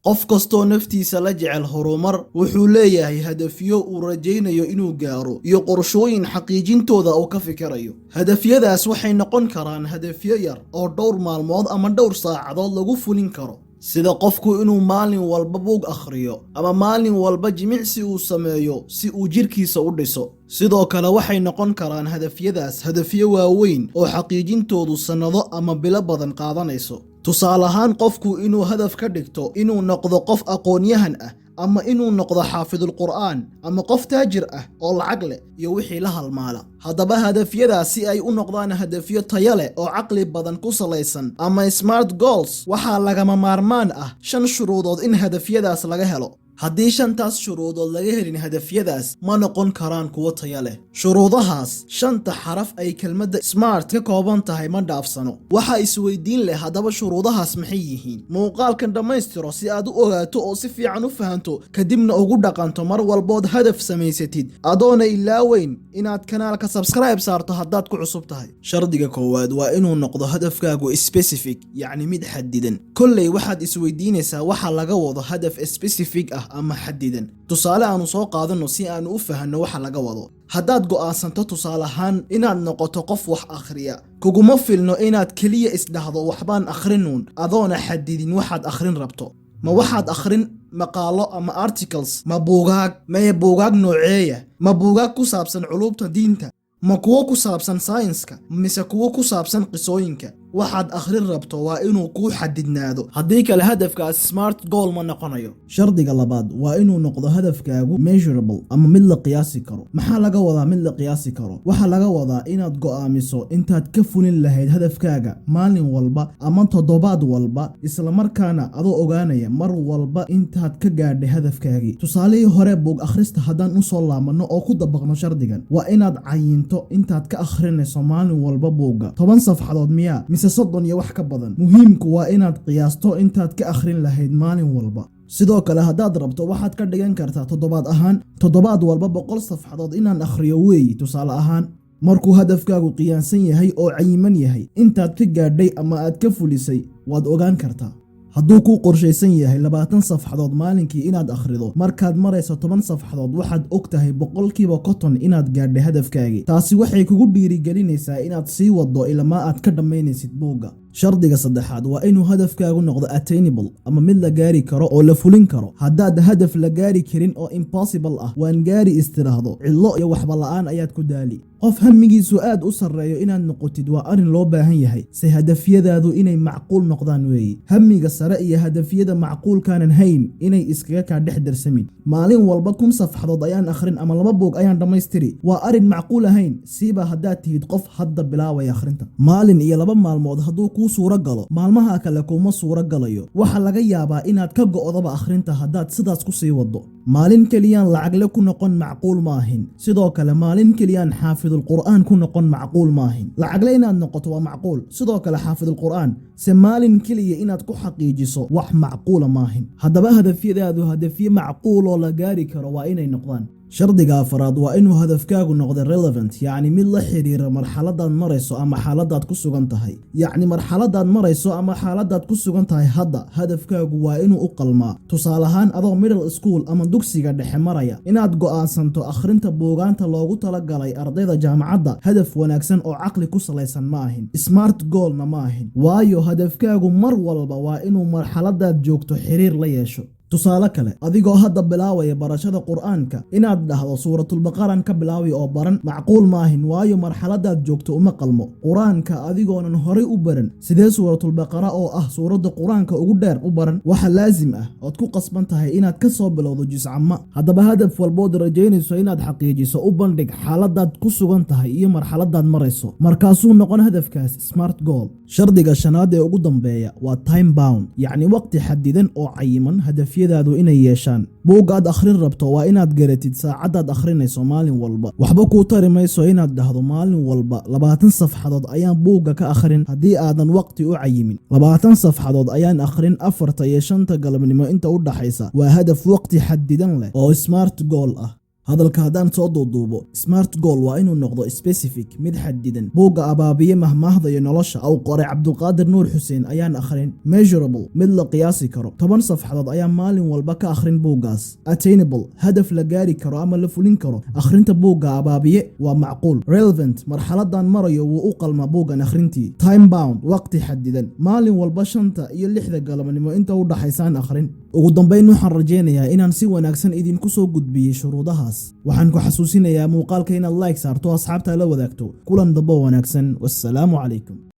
qof kastoo naftiisa la jecel horumar wuxuu leeyahay hadafyo uu rajaynayo inuu gaaro iyo qorshooyin xaqiijintooda uu ka fikirayo. Hadafyadaas waxay noqon karaan hadafyo yar oo dhowr maalmood ama dhowr saacadood lagu fulin karo, sida qofku inuu maalin walba buug akhriyo ama maalin walba jimicsi uu sameeyo si uu jirkiisa u dhiso. Sidoo kale waxay noqon karaan hadafyadaas hadafyo waaweyn oo xaqiijintoodu sannado ama bilo badan qaadanayso. Tusaale ahaan, qofku inuu hadaf ka dhigto inuu noqdo qof aqoon-yahan ah ama inuu noqdo xaafidul qur'aan ama qof taajir ah oo lacag leh iyo wixii la halmaala. Haddaba hadafyadaas si ay u noqdaan hadafyo tayo leh oo caqli badan ku salaysan ama smart goals, waxaa lagama maarmaan ah 5 shuruudood in hadafyadaas laga helo. Haddii 5taas shuruudood laga helin hadafyadaas, ma noqon karaan kuwo tayo leh. Shuruudahaas 5ta xaraf ay kelmadda smart ka kooban tahay ma dhaafsano. Waxa isweydiin leh, haddaba shuruudahaas maxay yihiin? Muuqaalkan dhammaystiro si aad u ogaato oo si fiican u fahanto, kadibna ugu dhaqanto mar walbood hadaf samaysatid, adoona ilaaweyn inaad kanaalka subscribe saarto haddaad ku cusub tahay. Shardiga koowaad waa inuu noqdo hadafkaagu specific, yacni mid xadidan. Kolley waxaad isweydiinaysaa waxa laga wado hadaf specific ah ama xadidan. Tusaale aanu soo qaadano si aanu u fahanno waxa laga wado. Haddaad go'aansanto tusaale ahaan inaad noqoto qof wax akhriya, kuguma filno inaad keliya isdhahdo waxbaan akhrinuun adoona xadidin waxaad akhrin rabto. Ma waxaad akhrin maqaalo ama articles, ma buugaag nooceeya, ma buugaag ku saabsan culuumta diinta, ma kuwo ku saabsan saynska, mise kuwo ku saabsan qisooyinka? waxaad akhrin rabto waa inuu kuu xadidnaado, haddii kale hadafkaas smart goal ma noqonayo. Shardiga labaad waa inuu noqdo hadafkaagu measurable ama mid la qiyaasi karo. Maxaa laga wadaa mid la qiyaasi karo? Waxaa laga wadaa inaad go'aamiso intaad ka fulin lahayd hadafkaaga maalin walba ama toddobaad walba, isla markaana adoo ogaanaya mar walba intaad ka gaadhay hadafkaagii. Tusaalihii hore buug akhrista haddaan u soo laabano oo ku dabaqno shardigan, waa inaad cayinto intaad ka akhrinayso maalin walba buugga. 10 safxadood miyaa mise 30 iyo wax ka badan? Muhiimku waa inaad qiyaasto intaad ka akhrin lahayd maalin walba. Sidoo kale haddaad rabto waxaad ka dhigan kartaa toddobaad ahaan, toddobaad walba 100 safxadood inaan akhriyo weeyi. Tusaale ahaan, markuu hadafkaagu qiyaansan yahay oo cayiman yahay, intaad ka gaadhay ama aad ka fulisay waad ogaan kartaa. hadduu ku qorshaysan yahay 20 safxadood maalinkii inaad akhrido, markaad marayso 10 safxadood waxaad ogtahay 100% inaad gaadhay hadafkaagii. taasi waxay kugu dhiirigelinaysaa inaad sii wado ilaa aad ka dhammaynaysid buugga. shardiga saddexaad waa inuu hadafkaagu noqdo attainable ama mid la gaari karo oo la fulin karo. haddaad hadaf la gaari karin oo impossible ah waan gaari istiraahdo, cidlo iyo waxba la'aan ayaad ku daali. qof hamigiisu aad u sarreeyo inaad noqotid waa arrin loo baahan yahay, si hadafyadaadu inay macquul noqdaan weeyi. hamiga sare iyo hadafyada macquulkaanan hayn inay iskaga kaa dhex darsamin. maalin walba 1000 safxadood ayaan akhrin ama 2 buug ayaan dhammaystiri, waa arrin macquul ahayn, siiba haddaad tihid qof hadda bilaabaya akhrinta. maalin iyo 2 maalmood hadduu kuu suura galo, maalmaha kale kuma suura galayo. waxa laga yaabaa inaad ka go'daba akhrinta haddaad sidaas ku sii wado. maalin keliyaan lacagle ku noqon macquul maahin, sidoo kale maalin keliyaan xaafidul qur'aan ku noqon macquul maahin. lacagle inaad noqoto waa macquul, sidoo kale xaafidul qur'aan se maalin keliya inaad ku xaqiijiso wax macquula maahin. haddaba hadafyadaadu hadafyo macquul oo la gaari karo waa inay noqdaan. shardiga afraad waa inuu hadafkaagu noqdo relevant, yacni mid la xiriira marxaladaad marayso ama xaaladaad ku sugan tahay. yacni marxaladaad marayso ama xaaladaad ku sugan tahay hadda, hadafkaagu waa inuu u qalmaa. tusaale ahaan, adoo middle school ama dugsiga dhexe maraya, inaad go'aansanto akhrinta buugaanta loogu talagalay ardayda jaamacadda, hadaf wanaagsan oo caqli ku salaysan ma ahin, smart goalna ma ahin. waayo hadafkaagu mar walba waa inuu marxaladaad joogto xiriir la yeesho. tusaale kale, adigoo hadda bilaawaya barashada qur'aanka, inaad dhahdo suuratulbaqaran ka bilaawi oo baran macquul maahin, waayo marxaladaad joogto uma qalmo. qur'aanka adigoonan horay u baran, sidee suuratulbaqara oo ah suuradda qur'aanka ugu dheer u baran? waxa laazim ah ood ku qasban tahay inaad ka soo bilowdo juzcama. haddaba hadaf walbood rajaynayso inaad xaqiijiso u bandhig xaaladaad ku sugan tahay iyo marxaladaad marayso, markaasuu noqon hadafkaas smart goal. shardiga shanaad ee ugu dambeeya waa time bound, yacni waqti xadidan oo cayiman hadafyadaadu inay yeeshaan. buuggaad akhrin rabto waa inaad garatid saacadaad akhrinayso maalin walba. waxba kuu tari mayso inaad dhahdo maalin walba 20 safxadood ayaan buugga ka akhrin haddii aadan waqti u cayimin. 20 safxadood ayaan akhrin 4 iyo 5 galabnimo inta u dhaxaysa waa hadaf waqti xadidan leh oo smart goal ah. hadalka haddaan soo duuduubo smart goal waa inuu noqdo specific mid xadidan. buugga abaabiye mahmaahda iyo nolosha uu qoray cabdulqaadir nuur xuseen ayaan akhrin. measurable mid la qiyaasi karo, 10 safxadood ayaa maalin walba ka akhrin buuggaas. attainable hadaf la gaari karo ama la fulin karo. akhrinta buugga abaabiye waa macquul. relevant marxaladan marayo wuu u qalma buuggan akhrintii. time bound waqti xadidan, maalin walba 5 iyo 6 galabnimo inta u dhaxaysaan akhrin. ugu dambeyn waxaan rajaynayaa inaan si wanaagsan idinku soo gudbiyey shuruudahaas. waxaan ku xasuusinayaa muuqaalka inaad like saarto asxaabta la wadaagto. kulan dambe wanaagsan. wassalaamu calaykum.